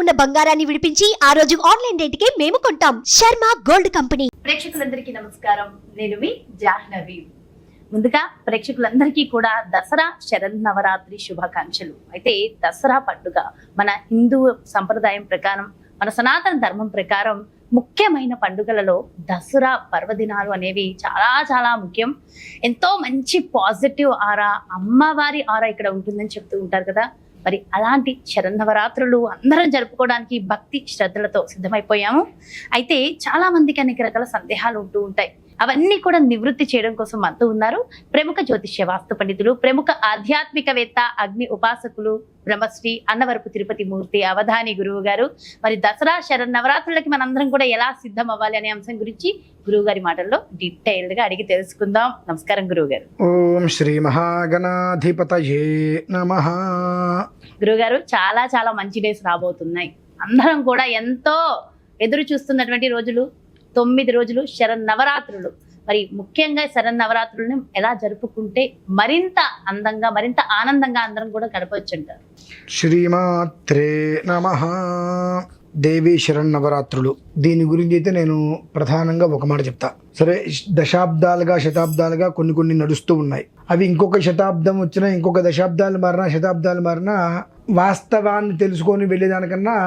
ఉన్న బంగారాన్ని విడిపించి ఆ రోజు ఆన్లైన్ రేటుకే మేము కొంటాం. Sharma gold company. ప్రేక్షకులందరికీ నమస్కారం. నేను మీ జాహ్నవి. ముందుగా ప్రేక్షకులందరికీ కూడా దసరా శరన్నవరాత్రి శుభాకాంక్షలు. అయితే దసరా పండుగ మన హిందూ సంప్రదాయం ప్రకారం, మన సనాతన ధర్మం ప్రకారం ముఖ్యమైన పండుగలలో దసరా పర్వదినాలు అనేవి చాలా చాలా ముఖ్యం. ఎంతో మంచి పాజిటివ్ ఆరా, అమ్మవారి ఆరా ఇక్కడ ఉంటుందని చెప్తూ ఉంటారు కదా. మరి అలాంటి శరన్నవరాత్రులు అందరం జరుపుకోవడానికి భక్తి శ్రద్ధలతో సిద్ధమైపోయాము. అయితే చాలా మందికి అనేక రకాల సందేహాలు ఉంటూ ఉంటాయి. అవన్నీ కూడా నివృత్తి చేయడం కోసం మనతో ఉన్నారు ప్రముఖ జ్యోతిష్య వాస్తు పండితులు, ప్రముఖ ఆధ్యాత్మికవేత్త, అగ్ని ఉపాసకులు, బ్రహ్మశ్రీ అన్నవరపు తిరుపతి మూర్తి అవధాని గురువు గారు. మరి దసరా శరన్నవరాత్రులకి మనందరం కూడా ఎలా సిద్ధం అవ్వాలి అనే అంశం గురించి గురువు గారి మాటల్లో డీటెయిల్డ్ గా అడిగి తెలుసుకుందాం. నమస్కారం గురువు గారు. ఓం శ్రీ మహాగణాధిపతయే నమః. గురువు గారు, చాలా చాలా మంచి డేస్ రాబోతున్నాయి. అందరం కూడా ఎంతో ఎదురు చూస్తున్నటువంటి రోజులు 9 రోజులు శరన్నవరాత్రులు. మరి ముఖ్యంగా శరన్నవరాత్రులను ఎలా జరుపుకుంటే మరింత అందంగా, మరింత ఆనందంగా అందరం కూడా గడపవచ్చు అంటారు? శ్రీమాత్రే నమః. దేవి శరన్నవరాత్రులు, దీని గురించి అయితే నేను ప్రధానంగా ఒక మాట చెప్తా. సరే, దశాబ్దాలుగా శతాబ్దాలుగా కొన్ని నడుస్తూ ఉన్నాయి. అవి ఇంకొక శతాబ్దం వచ్చినా, ఇంకొక దశాబ్దాలు మారినా, శతాబ్దాలు మారినా, వాస్తవాన్ని తెలుసుకొని వెళ్ళేదానికన్నా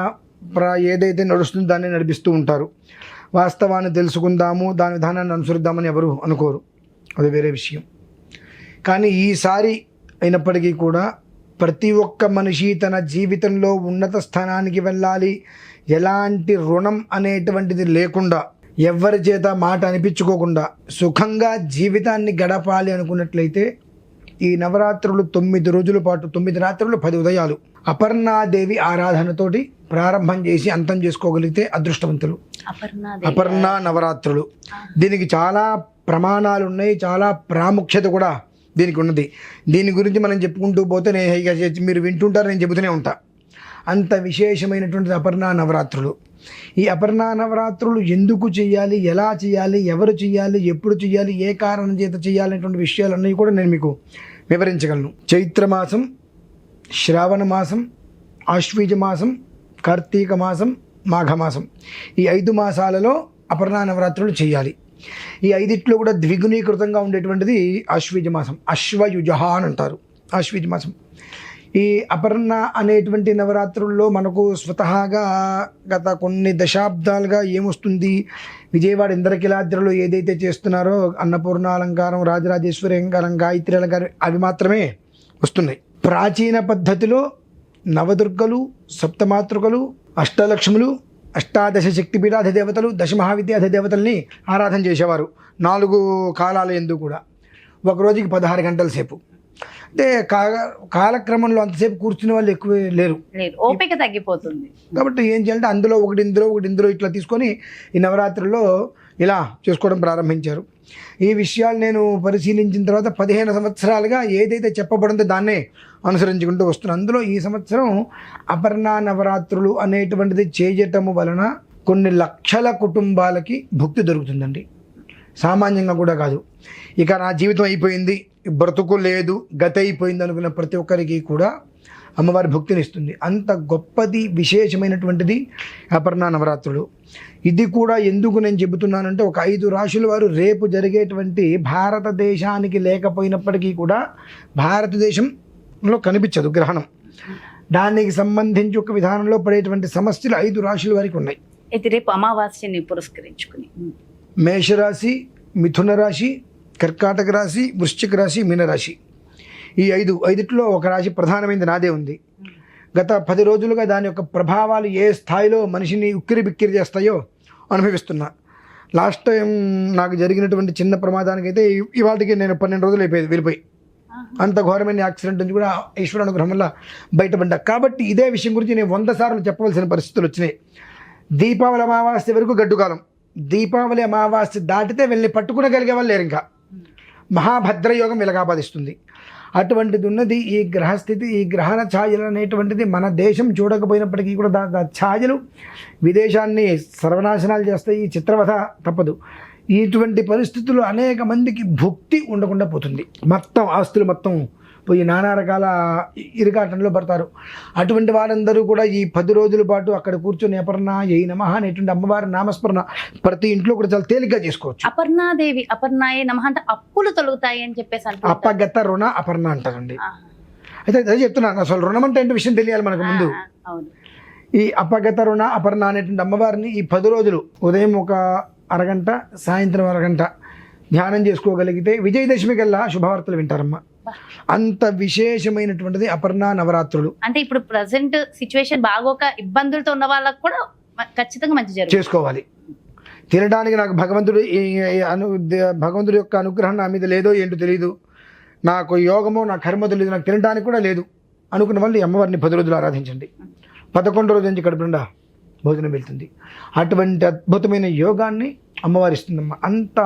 ఏదైతే నడుస్తుందో దాన్ని నడిపిస్తూ ఉంటారు. వాస్తవాన్ని తెలుసుకుందాము, దాని విధానాన్ని అనుసరిద్దామని ఎవరు అనుకోరు, అది వేరే విషయం. కానీ ఈసారి అయినప్పటికీ కూడా ప్రతి ఒక్క మనిషి తన జీవితంలో ఉన్నత స్థానానికి వెళ్ళాలి, ఎలాంటి రుణం అనేటువంటిది లేకుండా, ఎవరి చేత మాట అనిపించుకోకుండా సుఖంగా జీవితాన్ని గడపాలి అనుకున్నట్లయితే ఈ నవరాత్రులు 9 రోజుల పాటు, 9 రాత్రులు 10 ఉదయాలు అపర్ణాదేవి ఆరాధనతోటి ప్రారంభం చేసి అంతం చేసుకోగలిగితే అదృష్టవంతులు. అపర్ణా నవరాత్రులు, దీనికి చాలా ప్రమాణాలు ఉన్నాయి, చాలా ప్రాముఖ్యత కూడా దీనికి ఉన్నది. దీని గురించి మనం చెప్పుకుంటూ పోతే మీరు వింటుంటారు, నేను చెబుతూనే ఉంటా. అంత విశేషమైనటువంటిది అపర్ణా నవరాత్రులు. ఈ అపర్ణా నవరాత్రులు ఎందుకు చేయాలి, ఎలా చేయాలి, ఎవరు చేయాలి, ఎప్పుడు చేయాలి, ఏ కారణం చేత చేయాలనేటువంటి విషయాలన్నీ కూడా నేను మీకు వివరించగలను. చైత్రమాసం, శ్రావణ మాసం, ఆశ్వీజ మాసం, కార్తీక మాసం, మాఘమాసం, ఈ 5 మాసాలలో అపర్ణా నవరాత్రులు చేయాలి. ఈ 5 కూడా ద్విగుణీకృతంగా ఉండేటువంటిది ఆశ్వీజ మాసం. అశ్వయుజ అని అంటారు ఆశ్వీజ మాసం. ఈ అపర్ణ అనేటువంటి నవరాత్రుల్లో మనకు స్వతహాగా గత కొన్ని దశాబ్దాలుగా ఏమొస్తుంది, విజయవాడ ఇంద్రకీలాద్రిలో ఏదైతే చేస్తున్నారో అన్నపూర్ణ అలంకారం, రాజరాజేశ్వరి అలంకారం, గాయత్రి అలంకారం, అవి మాత్రమే వస్తున్నాయి. ప్రాచీన పద్ధతిలో నవదుర్గలు, సప్తమాతృకలు, అష్టలక్ష్ములు, అష్టాదశ శక్తిపీఠాధి దేవతలు, దశమహావిద్యాధి దేవతల్ని ఆరాధన చేసేవారు 4 కాలాల యందు కూడా. ఒక రోజుకి 16 గంటల సేపు. అంటే కాలక్రమంలో అంతసేపు కూర్చునే వాళ్ళు ఎక్కువ లేరు, ఓపిక తగ్గిపోతుంది. కాబట్టి ఏం చేయాలంటే అందులో ఒకటి ఇందులో ఇట్లా తీసుకొని ఈ నవరాత్రుల్లో ఇలా చేసుకోవడం ప్రారంభించారు. ఈ విషయాలు నేను పరిశీలించిన తర్వాత 15 సంవత్సరాలుగా ఏదైతే చెప్పబడిందో దాన్నే అనుసరించుకుంటూ వస్తున్నాను. అందులో ఈ సంవత్సరం అపర్ణా నవరాత్రులు అనేటువంటిది చేయటము వలన కొన్ని లక్షల కుటుంబాలకి భుక్తి దొరుకుతుందండి. సామాన్యంగా కూడా కాదు. ఇక నా జీవితం అయిపోయింది, బ్రతుకు లేదు, గత అయిపోయింది అనుకున్న ప్రతి ఒక్కరికి కూడా అమ్మవారి భక్తిని ఇస్తుంది. అంత గొప్పది, విశేషమైనటువంటిది అపర్ణా నవరాత్రులు. ఇది కూడా ఎందుకు నేను చెబుతున్నానంటే, ఒక 5 రాశుల వారు రేపు జరిగేటువంటి భారతదేశానికి లేకపోయినప్పటికీ కూడా భారతదేశంలో కనిపించదు గ్రహణం, దానికి సంబంధించి ఒక విధానంలో పడేటువంటి సమస్యలు 5 రాశుల వారికి ఉన్నాయి. అయితే రేపు అమావాస్యని పురస్కరించుకుని మేషరాశి, మిథున రాశి, కర్కాటక రాశి, వృశ్చిక రాశి, మీనరాశి, ఈ 5 ఒక రాశి ప్రధానమైనది నాదే ఉంది. గత 10 రోజులుగా దాని యొక్క ప్రభావాలు ఏ స్థాయిలో మనిషిని ఉక్కిరి బిక్కిరి చేస్తాయో అనుభవిస్తున్నా. లాస్ట్ టైం నాకు జరిగినటువంటి చిన్న ప్రమాదానికైతే ఇవాటికి నేను 12 రోజులు వెళ్ళిపోయి అంత ఘోరమైన యాక్సిడెంట్ నుంచి కూడా ఈశ్వర అనుగ్రహం వల్ల బయటపడ్డా. కాబట్టి ఇదే విషయం గురించి నేను 100 సార్లు చెప్పవలసిన పరిస్థితులు వచ్చినాయి. దీపావళి అమావాస్య వరకు గడ్డుకాలం, దీపావళి అమావాస్య దాటితే వెళ్ళి పట్టుకునగలిగే వాళ్ళు లేరు. ఇంకా మహాభద్రయోగం వెలగాపాదిస్తుంది. అటువంటిది ఉన్నది ఈ గ్రహస్థితి. ఈ గ్రహణ ఛాయలు అనేటువంటిది మన దేశం చూడకపోయినప్పటికీ కూడా ఛాయలు విదేశాన్ని సర్వనాశనాలు చేస్తాయి. చిత్రవధ తప్పదు. ఇటువంటి పరిస్థితుల్లో అనేక మందికి భుక్తి ఉండకుండా పోతుంది. మొత్తం ఆస్తులు మొత్తం పోయి నానా రకాల ఇరుకాటంలో పడతారు. అటువంటి వారందరూ కూడా ఈ 10 రోజుల పాటు అక్కడ కూర్చొని అపర్ణ ఏ నమః అనేటువంటి అమ్మవారి నామస్మరణ ప్రతి ఇంట్లో కూడా చాలా తేలిగ్గా చేసుకోవచ్చు. అపర్ణాదేవి అపర్ణాయే నమః అంటే అప్పులు తొలగుతాయి అని చెప్పేసి అంటారు. అప్పగత రుణ అపర్ణ అంటారండి. అయితే అదే చెప్తున్నాను, అసలు రుణం అంటే ఏంటి విషయం తెలియాలి మనకు ముందు. అవును. ఈ అపగత రుణ అపర్ణ అనేటువంటి అమ్మవారిని ఈ 10 రోజులు ఉదయం ఒక అరగంట, సాయంత్రం అరగంట ధ్యానం చేసుకోగలిగితే విజయదశమి కల్లా శుభవార్తలు వింటారమ్మా. అంత విశేషమైనటువంటిది అపర్ణ నవరాత్రులు. అంటే ఇప్పుడు ప్రజెంట్ సిచ్యువేషన్ బాగోక ఇబ్బందులతో ఉన్న వాళ్ళకు కూడా ఖచ్చితంగా మంచి జరుగుతుంది. చేసుకోవాలి. తినడానికి నాకు భగవంతుడి యొక్క అనుగ్రహం నా మీద లేదో ఏంటో తెలియదు, నాకు యోగమో నా కర్మ తెలియదు, నాకు తినడానికి కూడా లేదు అనుకున్న వాళ్ళు ఈ అమ్మవారిని 10 రోజులు ఆరాధించండి. 11వ రోజు నుంచి కడుపు నిండా భోజనం వెళ్తుంది. అటువంటి అద్భుతమైన యోగాన్ని అమ్మవారి ఇస్తుందమ్మ. అంత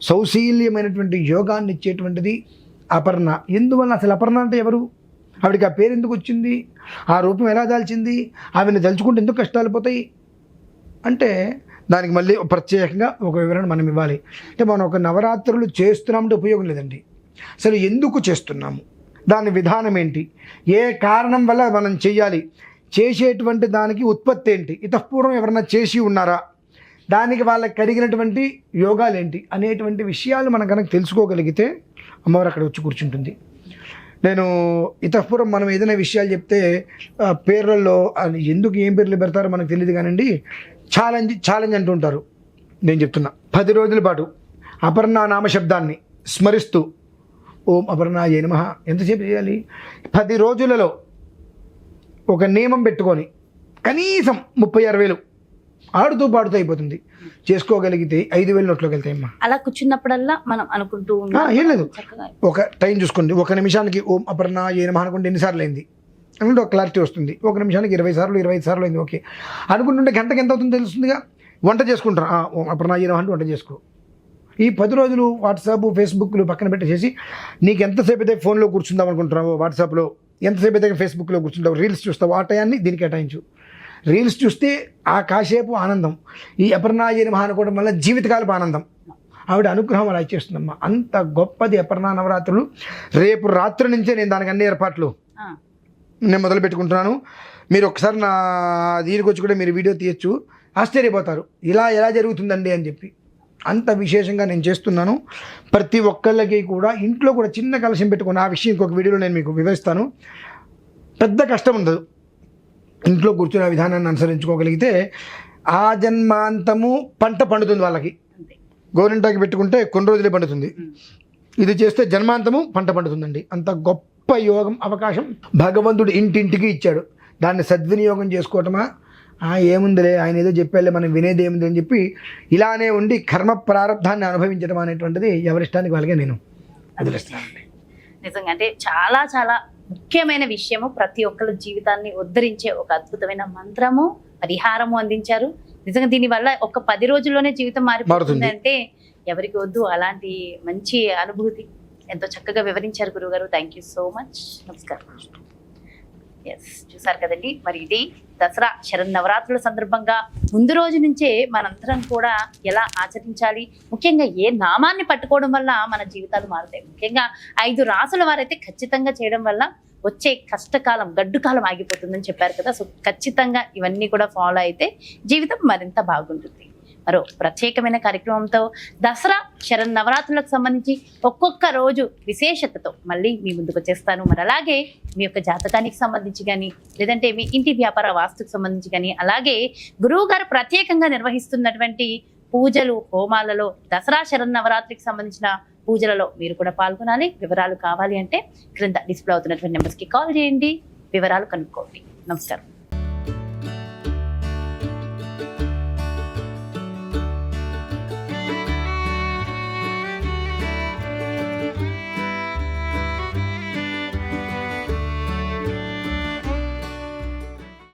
సౌశీల్యమైనటువంటి యోగాన్ని ఇచ్చేటువంటిది అపర్ణ. ఎందువల్ల అసలు అపర్ణ అంటే ఎవరు, ఆవిడకి ఆ పేరు ఎందుకు వచ్చింది, ఆ రూపం ఎలా దాల్చింది, ఆవిడని తలుచుకుంటే ఎందుకు కష్టాలు పోతాయి అంటే దానికి మళ్ళీ ప్రత్యేకంగా ఒక వివరణ మనం ఇవ్వాలి. అంటే మనం ఒక నవరాత్రులు చేస్తున్నామంటే ఉపయోగం లేదండి, అసలు ఎందుకు చేస్తున్నాము, దాని విధానం ఏంటి, ఏ కారణం వల్ల మనం చేయాలి, చేసేటువంటి దానికి ఉత్పత్తి ఏంటి, ఇతపూర్వం ఎవరన్నా చేసి ఉన్నారా, దానికి వాళ్ళకి కలిగినటువంటి యోగాలు ఏంటి అనేటువంటి విషయాలు మనం కనుక తెలుసుకోగలిగితే అమ్మవారు అక్కడ వచ్చి కూర్చుంటుంది. నేను ఇతపూర్వం మనం ఏదైనా విషయాలు చెప్తే పేర్లలో ఎందుకు ఏం పేర్లు పెడతారో మనకు తెలియదు కానండి, ఛాలెంజ్ అంటుంటారు. నేను చెప్తున్నా 10 రోజుల పాటు అపర్ణ నామశబ్దాన్ని స్మరిస్తూ ఓం అపర్ణాయే నమః ఎంతసేపు చేయాలి, 10 రోజులలో ఒక నియమం పెట్టుకొని కనీసం 30-60 ఆడుతూ పాడుతూ అయిపోతుంది. చేసుకోగలిగితే 5,000 నోట్లోకి వెళ్తాయమ్మా. అలా కూర్చున్నప్పుడల్లా మనం అనుకుంటూ ఏం లేదు, ఒక టైం చూసుకోండి. 1 నిమిషానికి ఓం అపర్ణాయే నమః అనుకుంటే ఎన్నిసార్లు అయింది అంటే ఒక క్లారిటీ వస్తుంది. 1 నిమిషానికి 20 సార్లు 25 సార్లు అయింది. ఓకే అనుకుంటుంటే గంటకి ఎంత అవుతుందో తెలుస్తుందిగా. వంట చేసుకుంటారు, ఓం అపర్ణాయే నమః అంటే వంట చేసుకో. ఈ 10 రోజులు వాట్సాప్ ఫేస్బుక్లు పక్కన పెట్టేసేసి నీకు ఎంతసేపు అయితే ఫోన్లో కూర్చుందాం అనుకుంటున్నావు, వాట్సాప్లో ఎంతసేపు అయితే ఫేస్బుక్లో కూర్చుంటావు, రీల్స్ చూస్తావు, ఆ టయాన్ని దీనికి కేటాయించు. రీల్స్ చూస్తే ఆ కాసేపు ఆనందం, ఈ అపర్ణాయే నమః అనుకోవడం వల్ల జీవితకాలపు ఆనందం. ఆవిడ అనుగ్రహం అలా ఇచ్చేస్తుందమ్మా. అంత గొప్పది అపర్ణ నవరాత్రులు. రేపు రాత్రి నుంచే నేను దానికి అన్ని ఏర్పాట్లు నేను మొదలు పెట్టుకుంటున్నాను. మీరు ఒకసారి నా దీనికి వచ్చి కూడా మీరు వీడియో తీయచ్చు, ఆశ్చర్యపోతారు ఇలా ఎలా జరుగుతుందండి అని చెప్పి. అంత విశేషంగా నేను చేస్తున్నాను. ప్రతి ఒక్కళ్ళకి కూడా ఇంట్లో కూడా చిన్న కలశం పెట్టుకుని, ఆ విషయం ఇంకొక వీడియోలో నేను మీకు వివరిస్తాను. పెద్ద కష్టం ఉండదు, ఇంట్లో కూర్చునే విధానాన్ని అనుసరించుకోగలిగితే ఆ జన్మాంతము పంట పండుతుంది. వాళ్ళకి గోరింటాకి పెట్టుకుంటే కొన్ని రోజులే పండుతుంది, ఇది చేస్తే జన్మాంతము పంట పండుతుందండి. అంత గొప్ప యోగం అవకాశం భగవంతుడు ఇంటింటికి ఇచ్చాడు. దాన్ని సద్వినియోగం చేసుకోవటమా, ఏముందిలే ఆయన ఏదో చెప్పాలే మనం వినేది ఏముంది అని చెప్పి ఇలానే ఉండి కర్మ ప్రారంధాన్ని అనుభవించడం అనేటువంటిది ఎవరిష్టానికి వాళ్ళకే నేను వదిలేస్తున్నానండి. నిజంగా అంటే చాలా చాలా ముఖ్యమైన విషయము, ప్రతి ఒక్కరి జీవితాన్ని ఉద్ధరించే ఒక అద్భుతమైన మంత్రము, పరిహారము అందించారు. నిజంగా దీనివల్ల ఒక 10 రోజుల్లోనే జీవితం మారిపోతుంది అంటే ఎవరికి వద్దు అలాంటి మంచి అనుభూతి. ఎంతో చక్కగా వివరించారు గురుగారు. Thank you so much. నమస్కారం. ఎస్, చూసారు కదండి. మరి ఇది దసరా శరన్నవరాత్రుల సందర్భంగా ముందు రోజు నుంచే మనందరం కూడా ఎలా ఆచరించాలి, ముఖ్యంగా ఏ నామాన్ని పట్టుకోవడం వల్ల మన జీవితాలు మారుతాయి. ముఖ్యంగా 5 రాసుల వారైతే ఖచ్చితంగా చేయడం వల్ల వచ్చే కష్టకాలం, గడ్డు కాలం ఆగిపోతుందని చెప్పారు కదా. సో ఖచ్చితంగా ఇవన్నీ కూడా ఫాలో అయితే జీవితం మరింత బాగుంటుంది. మరో ప్రత్యేకమైన కార్యక్రమంతో దసరా శరన్నవరాత్రులకు సంబంధించి ఒక్కొక్క రోజు విశేషతతో మళ్ళీ మీ ముందుకు వచ్చేస్తాను. మరి అలాగే మీ యొక్క జాతకానికి సంబంధించి కానీ, లేదంటే మీ ఇంటి వ్యాపార వాస్తుకు సంబంధించి కానీ, అలాగే గురువు గారు ప్రత్యేకంగా నిర్వహిస్తున్నటువంటి పూజలు, హోమాలలో దసరా శరన్నవరాత్రికి సంబంధించిన పూజలలో మీరు కూడా పాల్గొనాలి. వివరాలు కావాలి అంటే క్రింద డిస్ప్లే అవుతున్నటువంటి నెంబర్స్కి కాల్ చేయండి, వివరాలు కనుక్కోండి. నమస్కారం.